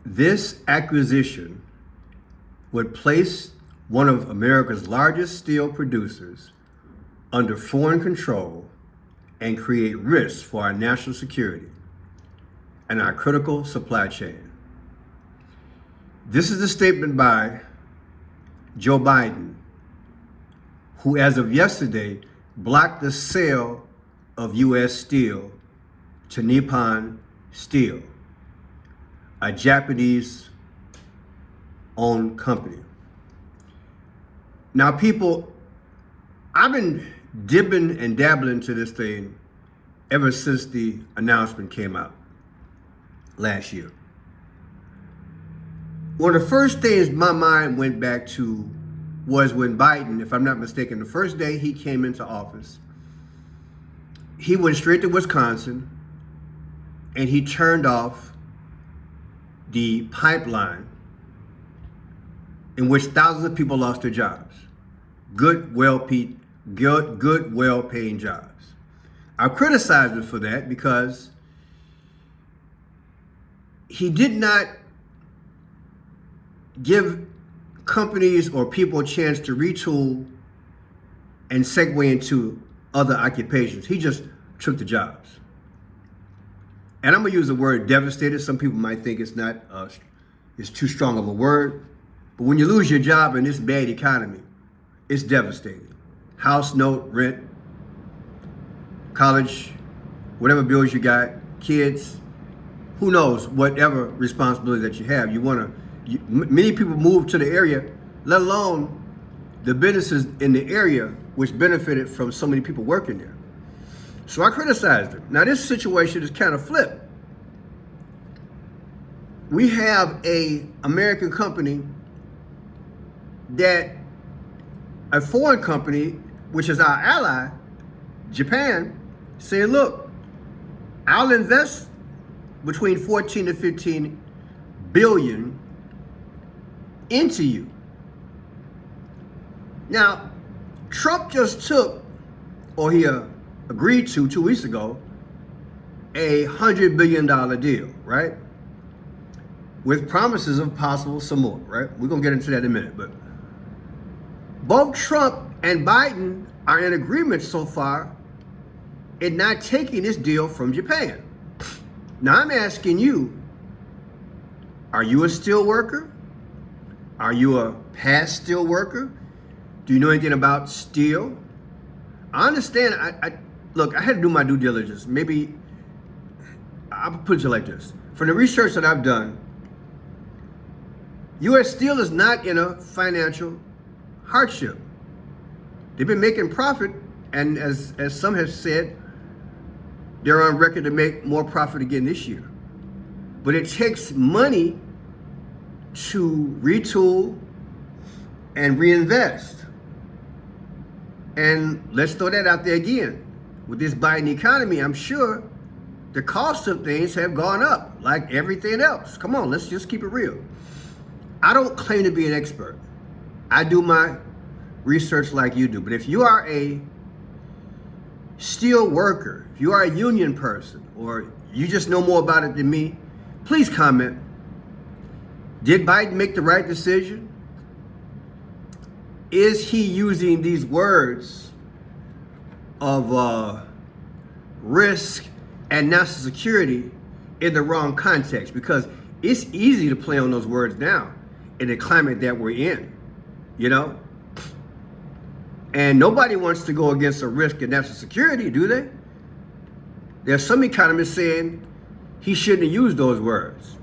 This acquisition would place one of America's largest steel producers under foreign control and create risks for our national security and our critical supply chain. This is a statement by Joe Biden, who as of yesterday blocked the sale of U.S. steel to Nippon Steel, a Japanese-owned company. Now, people, I've been dipping and dabbling to this thing ever since the announcement came out last year. One of the first things my mind went back to was when Biden, if I'm not mistaken, the first day he came into office, he went straight to Wisconsin and he turned off the pipeline in which thousands of people lost their jobs. Good, well-paying jobs. I criticized him for that because he did not give companies or people a chance to retool and segue into other occupations. He just took the jobs. And I'm gonna use the word devastated. Some people might think it's not, it's too strong of a word. But when you lose your job in this bad economy, it's devastating. House note, rent, college, whatever bills you got, kids, who knows, whatever responsibility that you have. Many people move to the area, let alone the businesses in the area which benefited from so many people working there. So I criticized him. Now this situation is kind of flipped. We have an American company that a foreign company, which is our ally, Japan, saying, look, I'll invest between 14 to 15 billion into you. Now, Trump just took, or he agreed to 2 weeks ago, a $100 billion deal, right? With promises of possible some more, right? We're gonna get into that in a minute, but both Trump and Biden are in agreement so far in not taking this deal from Japan. Now I'm asking you, are you a steel worker? Are you a past steel worker? Do you know anything about steel? I understand, look, I had to do my due diligence. Maybe, I'll put it to you like this. From the research that I've done, U.S. Steel is not in a financial hardship. They've been making profit, and as some have said, they're on record to make more profit again this year. But it takes money to retool and reinvest. And let's throw that out there again. With this Biden economy, I'm sure the cost of things have gone up like everything else. Come on, let's just keep it real. I don't claim to be an expert. I do my research like you do. But if you are a steel worker, if you are a union person, or you just know more about it than me, please comment. Did Biden make the right decision? Is he using these words of risk and national security in the wrong context? Because it's easy to play on those words now in the climate that we're in, you know? And nobody wants to go against a risk in national security, do they? There's some economists saying he shouldn't have used those words.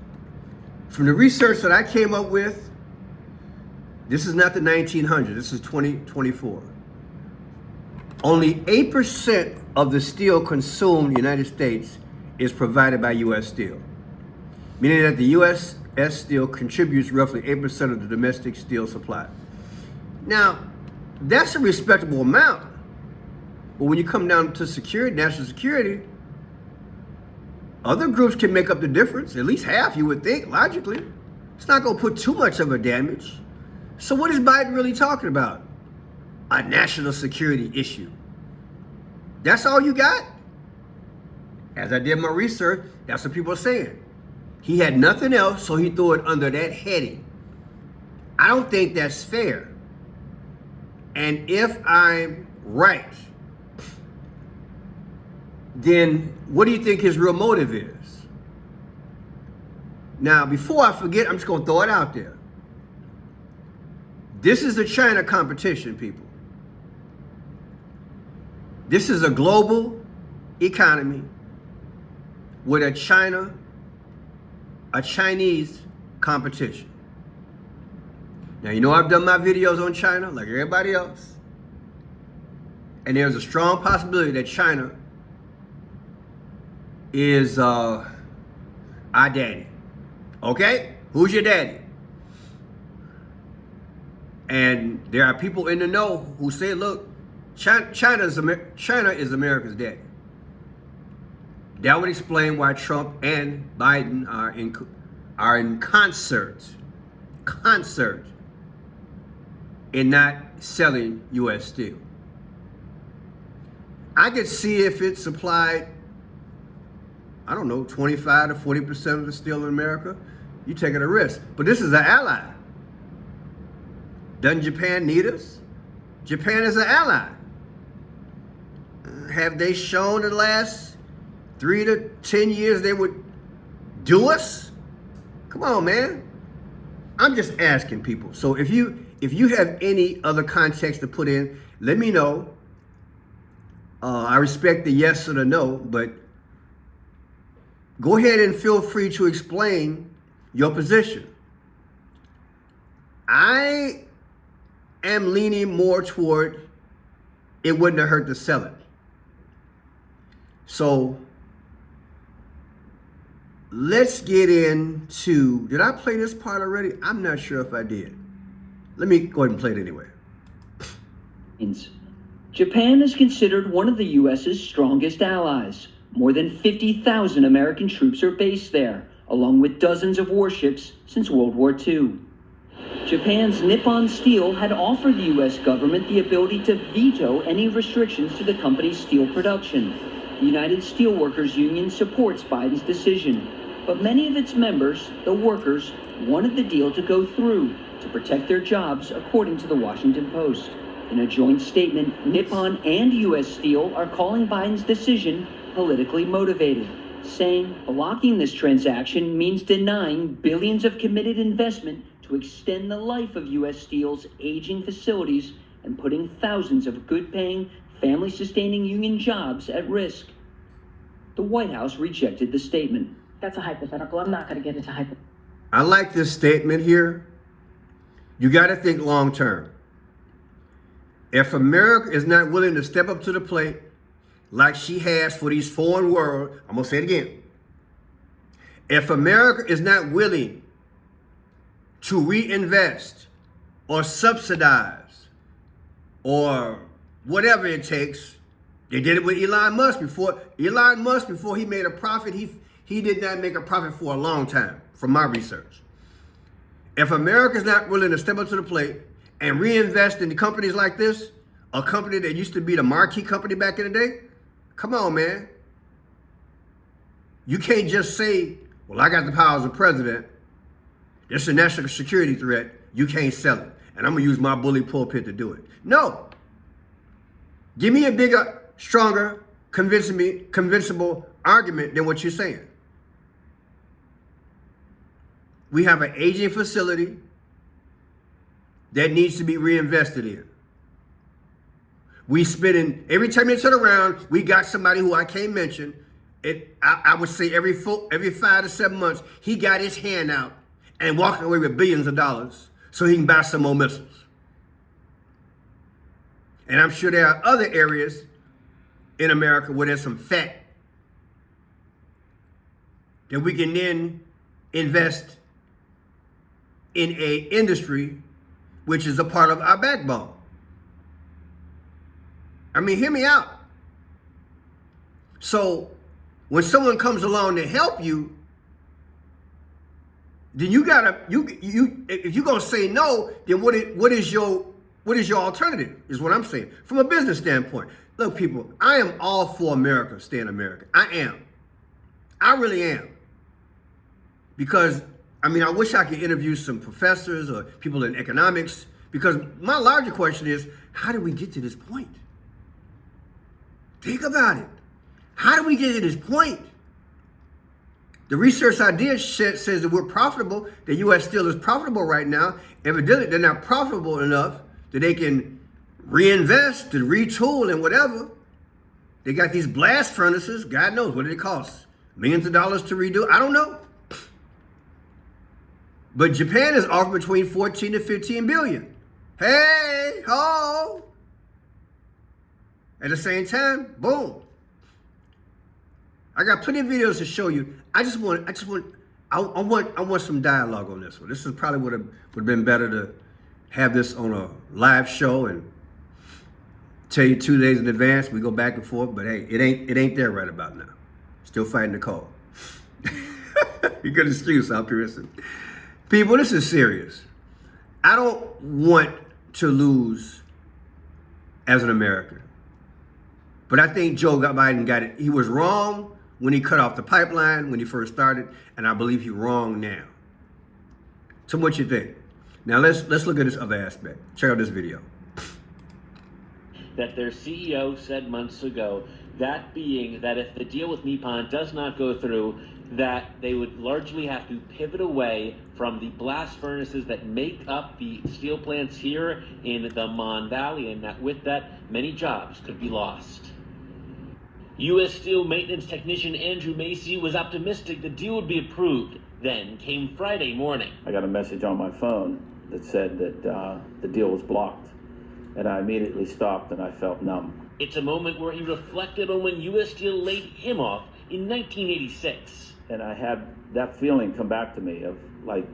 From the research that I came up with, this is not the 1900s, this is 2024. Only 8% of the steel consumed in the United States is provided by U.S. Steel, meaning that the U.S. Steel contributes roughly 8% of the domestic steel supply. Now, that's a respectable amount. But when you come down to security, national security, other groups can make up the difference, at least half, you would think, logically. It's not gonna put too much of a damage. So what is Biden really talking about? A national security issue. That's all you got? As I did my research, that's what people are saying. He had nothing else, so he threw it under that heading. I don't think that's fair. And if I'm right, then what do you think his real motive is? Now, before I forget, I'm just going to throw it out there. This is a China competition, people. This is a global economy with a Chinese competition. Now, you know I've done my videos on China like everybody else. And there's a strong possibility that China is our daddy. Okay? Who's your daddy? And there are people in the know who say, look, China is America's daddy. That would explain why Trump and Biden are in concert in not selling U.S. steel. I could see if it supplied, I don't know, 25 to 40% of the steel in America, you're taking a risk. But this is an ally. Doesn't Japan need us? Japan is an ally. Have they shown in the last 3 to 10 years they would do us? Come on, man. I'm just asking people. So if you have any other context to put in, let me know. I respect the yes or the no, but go ahead and feel free to explain your position. I am leaning more toward it wouldn't have hurt to sell it. So let's get into, did I play this part already? I'm not sure if I did. Let me go ahead and play it anyway. Japan is considered one of the U.S.'s strongest allies. More than 50,000 American troops are based there, along with dozens of warships since World War II. Japan's Nippon Steel had offered the U.S. government the ability to veto any restrictions to the company's steel production. The United Steelworkers Union supports Biden's decision, but many of its members, the workers, wanted the deal to go through to protect their jobs, according to the Washington Post. In a joint statement, Nippon and U.S. Steel are calling Biden's decision politically motivated, saying blocking this transaction means denying billions of committed investment to extend the life of U.S. Steel's aging facilities and putting thousands of good-paying, family-sustaining union jobs at risk. The White House rejected the statement. That's a hypothetical. I'm not going to get into hypothetical. I like this statement here. You got to think long term. If America is not willing to step up to the plate like she has for these foreign world, I'm going to say it again. If America is not willing to reinvest or subsidize or whatever it takes, they did it with Elon Musk before. Elon Musk, before he made a profit, he did not make a profit for a long time, from my research. If America is not willing to step up to the plate and reinvest in companies like this, a company that used to be the marquee company back in the day, come on, man. You can't just say, well, I got the power as a president. This is a national security threat. You can't sell it. And I'm going to use my bully pulpit to do it. No. Give me a bigger, stronger, convincible argument than what you're saying. We have an aging facility that needs to be reinvested in. We spending, every time you turn around, we got somebody who I can't mention. I would say every 5 to 7 months, he got his hand out and walking away with billions of dollars so he can buy some more missiles. And I'm sure there are other areas in America where there's some fat that we can then invest in a industry which is a part of our backbone. I mean, hear me out. So when someone comes along to help you, then you gotta, if you're gonna say no, then what is your alternative, is what I'm saying. From a business standpoint. Look, people, I am all for America staying American. I am. I really am. Because, I mean, I wish I could interview some professors or people in economics, because my larger question is, how did we get to this point? Think about it. How did we get to this point? The research I did says that we're profitable. The U.S. still is profitable right now. Evidently, they're not profitable enough that they can reinvest and retool and whatever. They got these blast furnaces. God knows, what do they cost? Millions of dollars to redo? I don't know. But Japan is offering between 14 to 15 billion. Hey, ho! At the same time, boom. I got plenty of videos to show you. I want some dialogue on this one. This is probably would have been better to have this on a live show and tell you 2 days in advance. We go back and forth, but hey, it ain't there right about now. Still fighting the cold. You good excuse, huh, Pearson? People, this is serious. I don't want to lose as an American. But I think Joe Biden got it. He was wrong when he cut off the pipeline when he first started, and I believe he's wrong now. So what you think? Now let's look at this other aspect. Check out this video. That their CEO said months ago, that being that if the deal with Nippon does not go through, that they would largely have to pivot away from the blast furnaces that make up the steel plants here in the Mon Valley, and that with that, many jobs could be lost. U.S. Steel maintenance technician Andrew Macy was optimistic the deal would be approved. Then came Friday morning. I got a message on my phone that said that the deal was blocked, and I immediately stopped and I felt numb. It's a moment where he reflected on when U.S. Steel laid him off in 1986. And I had that feeling come back to me of, like,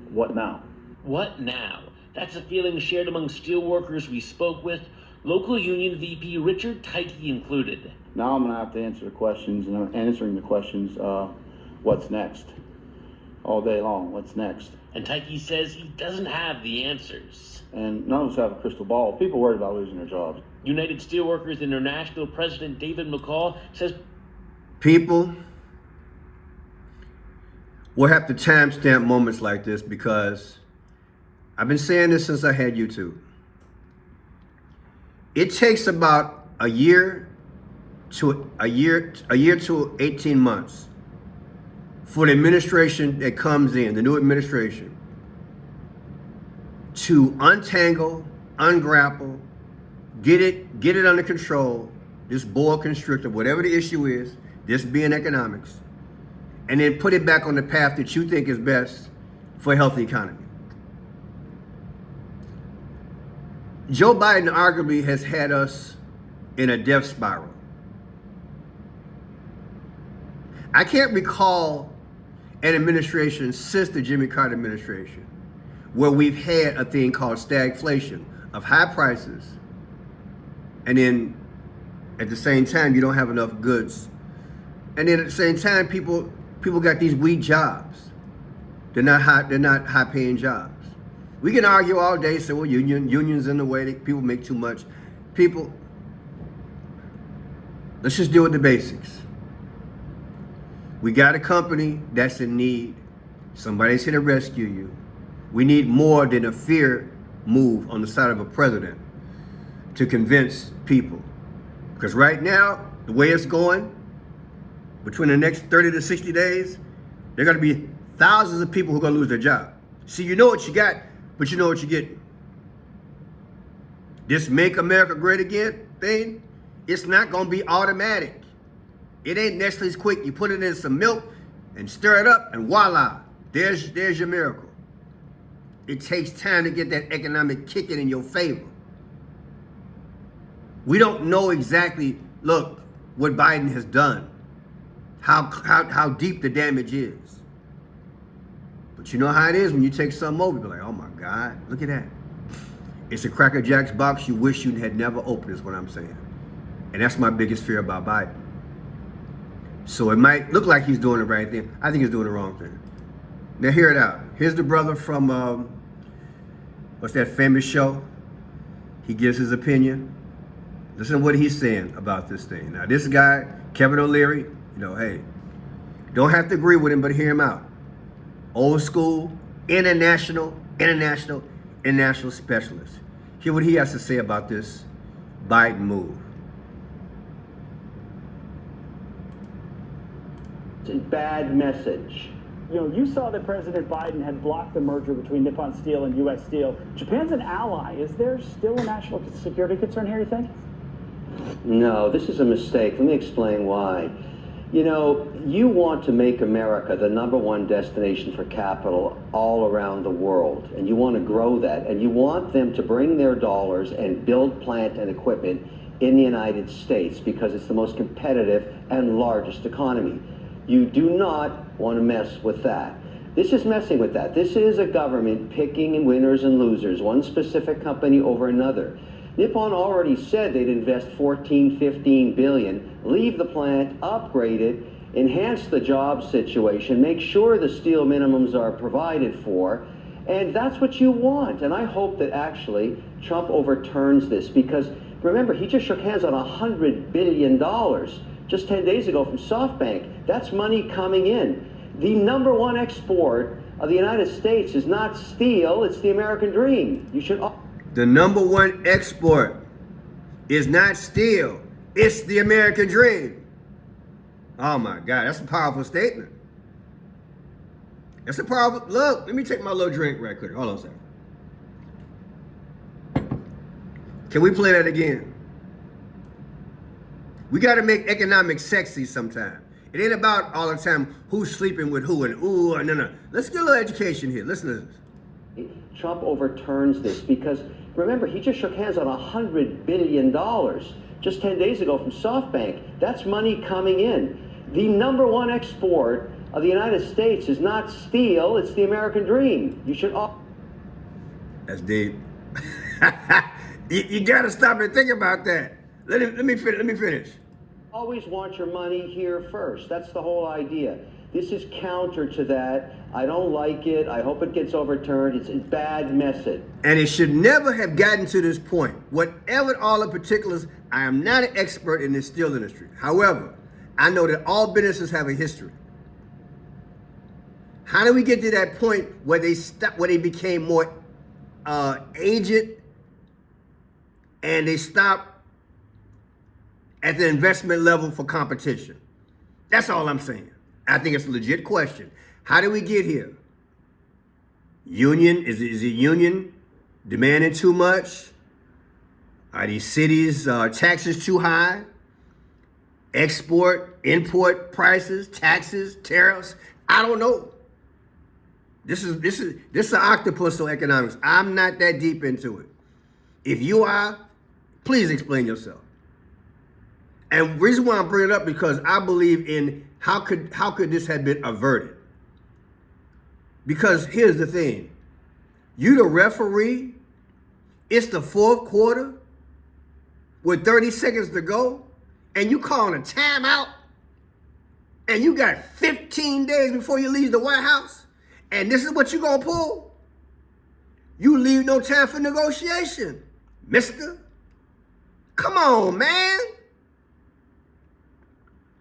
what now? What now? That's a feeling shared among steelworkers we spoke with, local union VP Richard Citing included. Now I'm going to have to answer the questions, and I'm answering the questions, what's next? All day long, what's next? And Citing says he doesn't have the answers. And none of us have a crystal ball. People worried about losing their jobs. United Steelworkers International President David McCall says, people, we'll have to timestamp moments like this because I've been saying this since I had YouTube. It takes about a year to 18 months for the administration that comes in, the new administration, to untangle, ungrapple, get it under control, this boa constrictor, whatever the issue is, this being economics, and then put it back on the path that you think is best for a healthy economy. Joe Biden arguably has had us in a death spiral. I can't recall an administration since the Jimmy Carter administration where we've had a thing called stagflation of high prices, and then at the same time you don't have enough goods, and then at the same time people got these weak jobs. They're not high paying jobs. We can argue all day, say, well, unions in the way, that people make too much. People, let's just deal with the basics. We got a company that's in need. Somebody's here to rescue you. We need more than a fear move on the side of a president to convince people. Because right now, the way it's going, between the next 30 to 60 days, there are going to be thousands of people who are going to lose their job. See, you know what you got, but you know what you're getting. This Make America Great Again thing, it's not going to be automatic. It ain't Nestle's quick. You put it in some milk and stir it up, and voila, there's your miracle. It takes time to get that economic kicking in your favor. We don't know exactly, look, what Biden has done, how deep the damage is. But you know how it is when you take something over, you're like, oh my God, look at that. It's a Cracker Jack's box you wish you had never opened, is what I'm saying. And that's my biggest fear about Biden. So it might look like he's doing the right thing. I think he's doing the wrong thing. Now hear it out. Here's the brother from, what's that famous show? He gives his opinion. Listen to what he's saying about this thing. Now this guy, Kevin O'Leary, hey, don't have to agree with him, but hear him out. old school, international specialist. Hear what he has to say about this Biden move. It's a bad message. You know, you saw that President Biden had blocked the merger between Nippon Steel and U.S. Steel. Japan's an ally. Is there still a national security concern here, you think? No, this is a mistake. Let me explain why. You know, you want to make America the #1 destination for capital all around the world, and you want to grow that, and you want them to bring their dollars and build plant and equipment in the United States because it's the most competitive and largest economy. You do not want to mess with that. This is messing with that. This is a government picking winners and losers, one specific company over another. Nippon already said they'd invest 15 billion, leave the plant, upgrade it, enhance the job situation, make sure the steel minimums are provided for, and that's what you want. And I hope that actually Trump overturns this, because remember, he just shook hands on $100 billion just 10 days ago from SoftBank. That's money coming in. The #1 export of the United States is not steel, it's the American dream. You should... The #1 export is not steel, it's the American dream. Oh my God, that's a powerful statement. That's a powerful, look, let me take my little drink right quick. Hold on a second. Can we play that again? We got to make economics sexy sometime. It ain't about all the time who's sleeping with who and ooh, no. Let's get a little education here. Listen to this. Trump overturns this because, remember, he just shook hands on $100 billion just 10 days ago from SoftBank. That's money coming in. The #1 export of the United States is not steel, it's the American dream. You should all... That's deep. you got to stop and think about that. Let me finish. Always want your money here first. That's the whole idea. This is counter to that. I don't like it. I hope it gets overturned. It's a bad message. And it should never have gotten to this point. Whatever all the particulars, I am not an expert in the steel industry. However, I know that all businesses have a history. How do we get to that point where they became more aged and they stopped at the investment level for competition? That's all I'm saying. I think it's a legit question. How did we get here? Union, is it union demanding too much? Are these cities taxes too high? Export, import prices, taxes, tariffs? I don't know. This is an octopus of economics. I'm not that deep into it. If you are, please explain yourself. And the reason why I'm bringing it up because I believe in how could this have been averted? Because here's the thing. You the referee, it's the fourth quarter with 30 seconds to go, and you calling a timeout, and you got 15 days before you leave the White House, and this is what you gonna pull? You leave no time for negotiation, mister. Come on, man.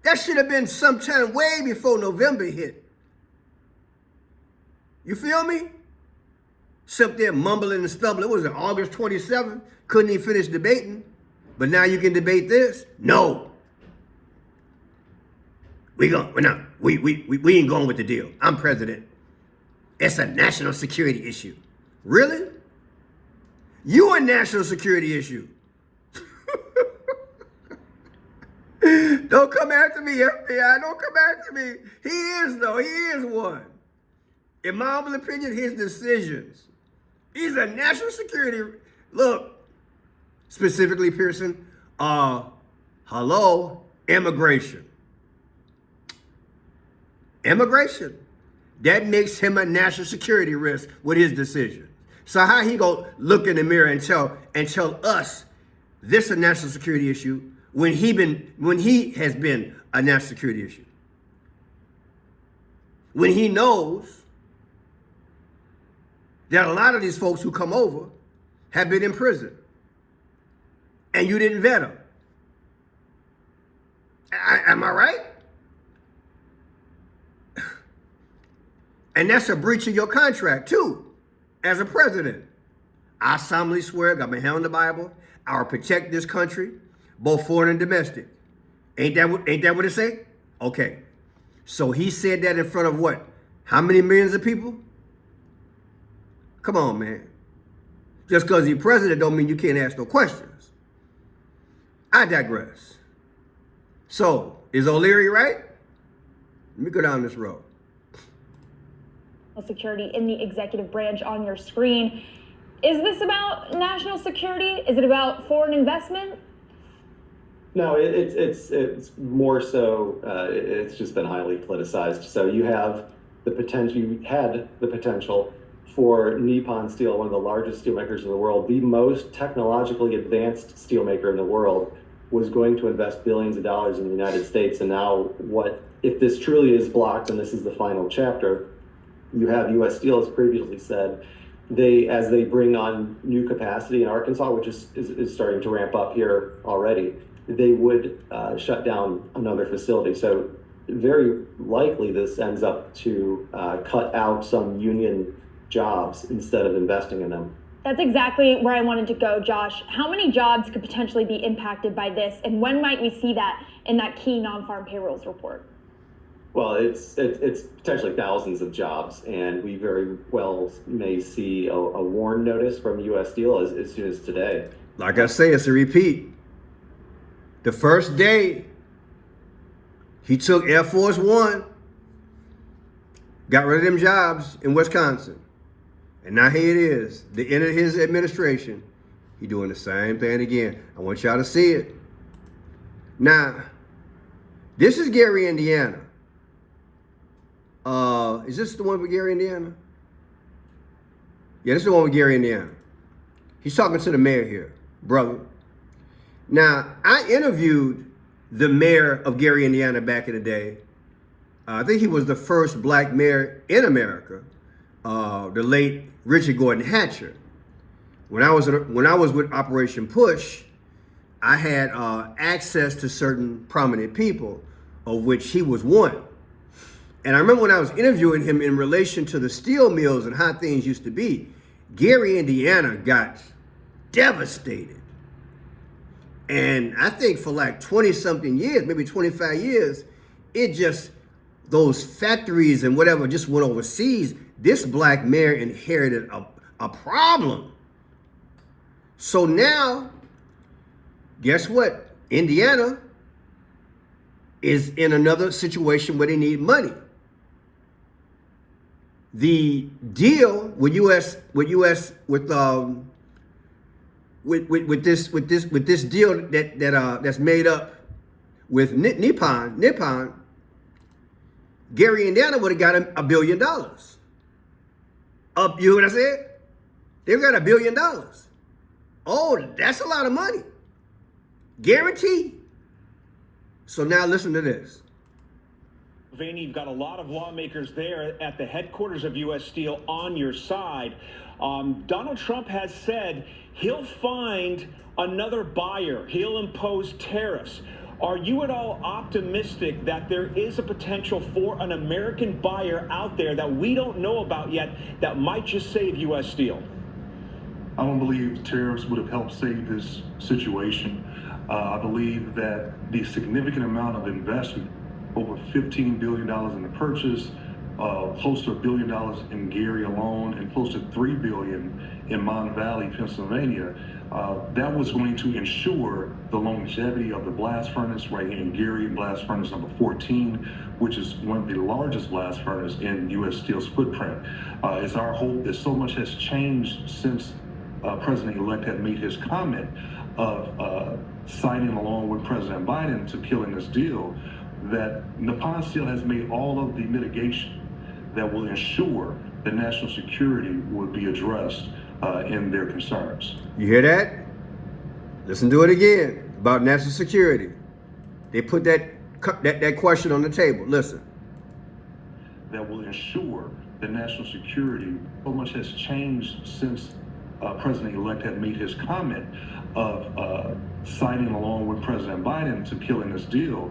That should have been sometime way before November hit. You feel me? Sit there mumbling and stumbling. What was it, August 27th? Couldn't even finish debating. But now you can debate this? No. We ain't going with the deal. I'm president. It's a national security issue. Really? You a national security issue. Don't come after me, FBI. Don't come after me. He is, though. He is one. In my humble opinion, his decisions. He's a national security. Look, specifically, Pearson, immigration. Immigration. That makes him a national security risk with his decision. So how he go look in the mirror and tell us this is a national security issue when he has been a national security issue? When he knows that a lot of these folks who come over have been in prison and you didn't vet them. Am I right? And that's a breach of your contract too, as a president. I solemnly swear, got my hand on the Bible, I will protect this country, both foreign and domestic. Ain't that what it say? Okay. So he said that in front of what? How many millions of people? Come on, man. Just because you're president don't mean you can't ask no questions. I digress. So, is O'Leary right? Let me go down this road. Security in the executive branch on your screen. Is this about national security? Is it about foreign investment? No, it's more so. It's just been highly politicized. So you have the potential. You had the potential for Nippon Steel, one of the largest steelmakers in the world, the most technologically advanced steelmaker in the world, was going to invest billions of dollars in the United States. And now, what if this truly is blocked and this is the final chapter? You have U.S. Steel, as previously said, as they bring on new capacity in Arkansas, which is starting to ramp up here already, they would shut down another facility. So very likely this ends up to cut out some union jobs instead of investing in them. That's exactly where I wanted to go, Josh. How many jobs could potentially be impacted by this, and when might we see that in that key non-farm payrolls report? Well, it's potentially thousands of jobs, and we very well may see a warn notice from U.S. Steel as soon as today. Like I say, it's a repeat. The first day he took Air Force One, got rid of them jobs in Wisconsin. And now here it is, the end of his administration. He doing the same thing again. I want y'all to see it. Now, this is Gary, Indiana. Is this the one with Gary, Indiana? Yeah, this is the one with Gary, Indiana. He's talking to the mayor here, brother. Now, I interviewed the mayor of Gary, Indiana back in the day. I think he was the first black mayor in America, the late Richard Gordon Hatcher. When I was with Operation Push, I had access to certain prominent people, of which he was one. And I remember when I was interviewing him in relation to the steel mills and how things used to be, Gary, Indiana got devastated. And I think for like 20-something years, maybe 25 years, those factories and whatever just went overseas. This black mayor inherited a problem. So now, guess what? Indiana is in another situation where they need money. The deal with this deal that's made up with Nippon, Gary, Indiana would have got $1 billion. You hear what I said? They got $1 billion. Oh, that's a lot of money. Guaranteed. So now listen to this. Vaney, you've got a lot of lawmakers there at the headquarters of U.S. Steel on your side. Donald Trump has said he'll find another buyer. He'll impose tariffs. Are you at all optimistic that there is a potential for an American buyer out there that we don't know about yet that might just save U.S. Steel? I don't believe tariffs would have helped save this situation. I believe that the significant amount of investment, over $15 billion in the purchase, close to $1 billion in Gary alone, and close to $3 billion in Mon Valley, Pennsylvania, that was going to ensure the longevity of the blast furnace right here in Gary, blast furnace number 14, which is one of the largest blast furnace in U.S. Steel's footprint. It's our hope that so much has changed since President-elect had made his comment of signing along with President Biden to killing this deal, that Nippon Steel has made all of the mitigation that will ensure that national security would be addressed in their concerns. You hear that? Listen to it again about national security. They put that question on the table. Listen. That will ensure that national security, so much has changed since President-elect had made his comment of signing along with President Biden to killing this deal,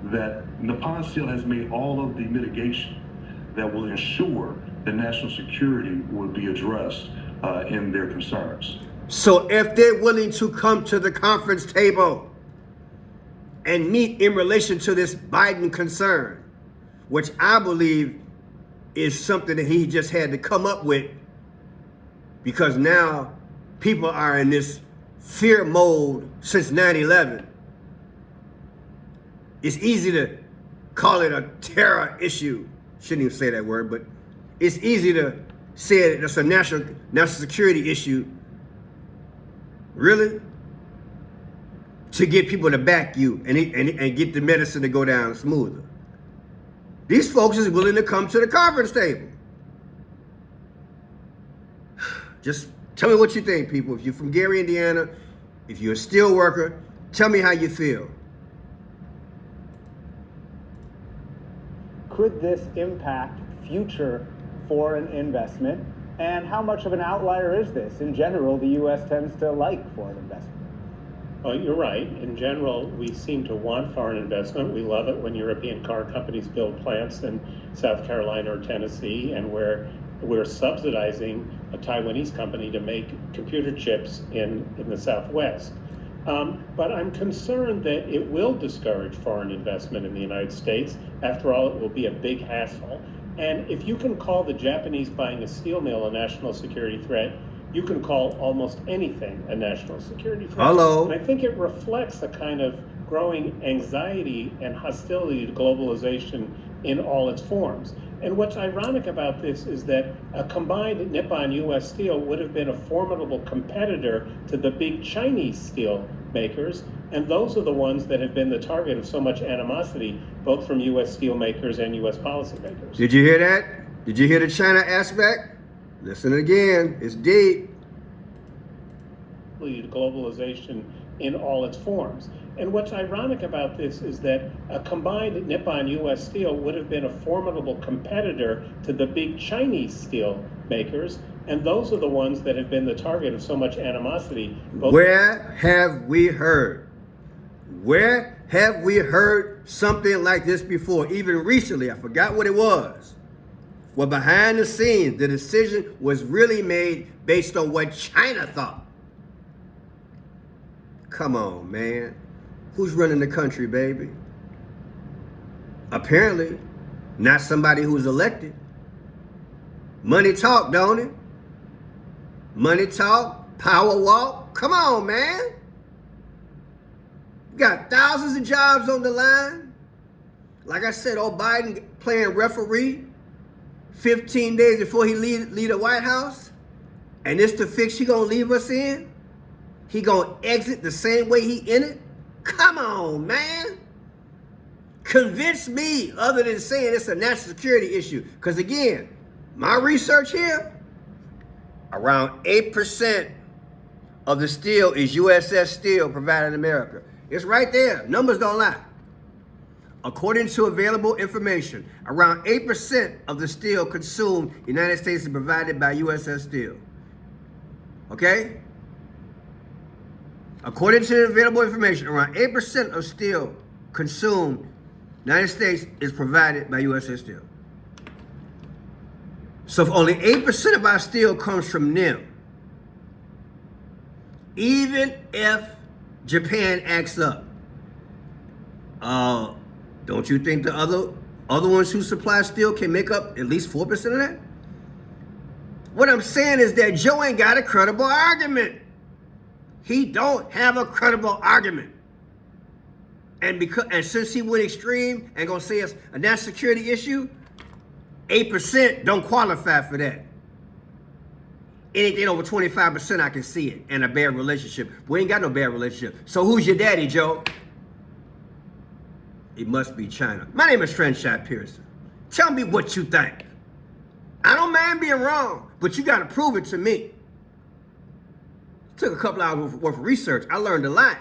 that Nippon Steel has made all of the mitigation that will ensure that national security would be addressed in their concerns. So if they're willing to come to the conference table and meet in relation to this Biden concern, which I believe is something that he just had to come up with, because now people are in this fear mode since 9/11. It's easy to call it a terror issue. Shouldn't even say that word, but it's easy to say it's a national security issue. Really? To get people to back you and get the medicine to go down smoother. These folks is willing to come to the conference table. Just tell me what you think, people. If you're from Gary, Indiana, if you're a steel worker, tell me how you feel. Could this impact future foreign investment? And how much of an outlier is this? In general, the U.S. tends to like foreign investment. You're right. In general, we seem to want foreign investment. We love it when European car companies build plants in South Carolina or Tennessee, and we're subsidizing a Taiwanese company to make computer chips in the Southwest. But I'm concerned that it will discourage foreign investment in the United States. After all, it will be a big hassle. And if you can call the Japanese buying a steel mill a national security threat, you can call almost anything a national security threat. Hello. And I think it reflects a kind of growing anxiety and hostility to globalization in all its forms. And what's ironic about this is that a combined Nippon-U.S. Steel would have been a formidable competitor to the big Chinese steel makers, and those are the ones that have been the target of so much animosity, both from U.S. steel makers and U.S. policymakers. Did you hear that? Did you hear the China aspect? Listen again, it's deep. Globalization in all its forms. And what's ironic about this is that a combined Nippon-U.S. Steel would have been a formidable competitor to the big Chinese steel makers, and those are the ones that have been the target of so much animosity. Where have we heard? Where have we heard something like this before? Even recently, I forgot what it was. Well, behind the scenes, the decision was really made based on what China thought. Come on, man. Who's running the country, baby? Apparently, not somebody who's elected. Money talk, don't it? Money talk, power walk. Come on, man. You got thousands of jobs on the line. Like I said, old Biden playing referee 15 days before he leave the White House. And this the fix he gonna leave us in? He gonna exit the same way he entered? Come on, man. Convince me other than saying it's a national security issue. Because again, my research here, around 8% of the steel is USS steel provided in America. It's right there. Numbers don't lie. According to available information, around 8% of the steel consumed in the United States is provided by USS Steel. Okay? According to the available information, around 8% of steel consumed in the United States is provided by USS Steel. So if only 8% of our steel comes from them, even if Japan acts up, don't you think the other ones who supply steel can make up at least 4% of that? What I'm saying is that Joe ain't got a credible argument. He don't have a credible argument. And since he went extreme and gonna say it's a national security issue, 8% don't qualify for that. Anything over 25%, I can see it, and a bad relationship. We ain't got no bad relationship. So who's your daddy, Joe? It must be China. My name is Friendshot Pearson. Tell me what you think. I don't mind being wrong, but you gotta prove it to me. It took a couple hours worth of research. I learned a lot.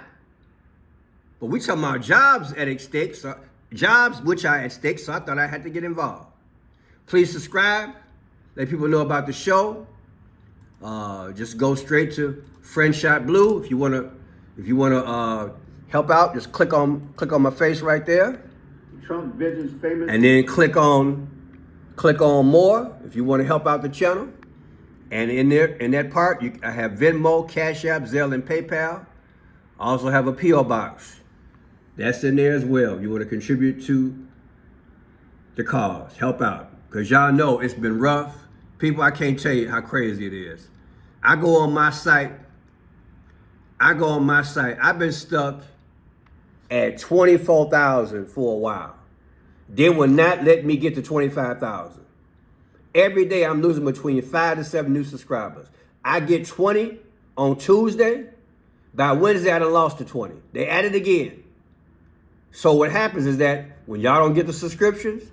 But we talking about jobs at stake, jobs which are at stake, so I thought I had to get involved. Please subscribe. Let people know about the show. Just go straight to Friendshot Blue. If you wanna help out, just click on my face right there. Trump visions famous. And then click on Click on more if you want to help out the channel. And in that part, I have Venmo, Cash App, Zelle, and PayPal. I also have a P.O. box. That's in there as well. You want to contribute to the cause, help out. Because y'all know it's been rough. People, I can't tell you how crazy it is. I go on my site. I've been stuck at 24,000 for a while. They will not let me get to 25,000. Every day I'm losing between 5 to 7 new subscribers. I get 20 on Tuesday. By Wednesday, I done lost to 20. They added again. So what happens is that when y'all don't get the subscriptions,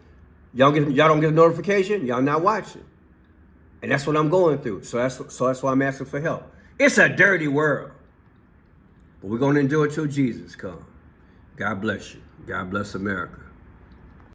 y'all don't get the notification, y'all not watching. And that's what I'm going through. So that's why I'm asking for help. It's a dirty world. But we're going to endure till Jesus comes. God bless you. God bless America.